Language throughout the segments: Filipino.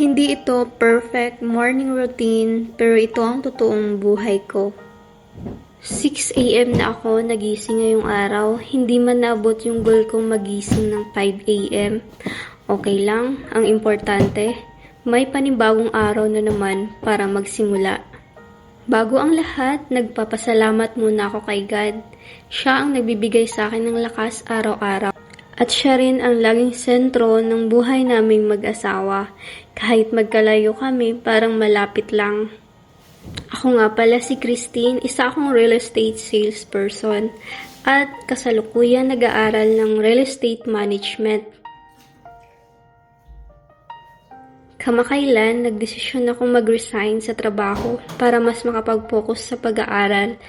Hindi ito perfect morning routine, pero ito ang totoong buhay ko. 6 a.m. na ako nagising ngayong araw, hindi man naabot yung goal kong magising ng 5 a.m. Okay lang, ang importante, may panibagong araw na naman para magsimula. Bago ang lahat, nagpapasalamat muna ako kay God. Siya ang nagbibigay sa akin ng lakas araw-araw. At siya rin ang laging sentro ng buhay naming mag-asawa. Kahit magkalayo kami, parang malapit lang. Ako nga pala si Christine, isa akong real estate salesperson at kasalukuyan nag-aaral ng real estate management. Kamakailan, nagdesisyon akong mag-resign sa trabaho para mas makapag-focus sa pag-aaral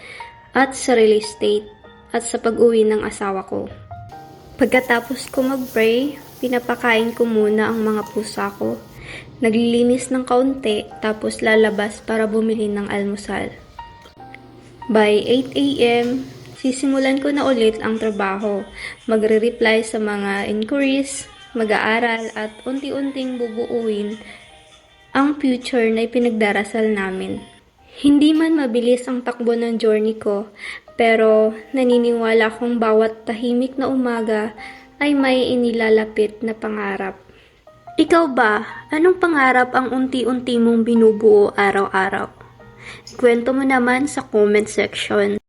at sa real estate at sa pag-uwi ng asawa ko. Pagkatapos ko mag-pray, pinapakain ko muna ang mga pusa ko. Naglilinis ng kaunti, tapos lalabas para bumili ng almusal. By 8 a.m., sisimulan ko na ulit ang trabaho. Magre-reply sa mga inquiries, mag-aaral at unti-unting bubuuin ang future na ipinagdarasal namin. Hindi man mabilis ang takbo ng journey ko, pero naniniwala akong bawat tahimik na umaga ay may inilalapit na pangarap. Ikaw ba, anong pangarap ang unti-unti mong binubuo araw-araw? Kwento mo naman sa comment section.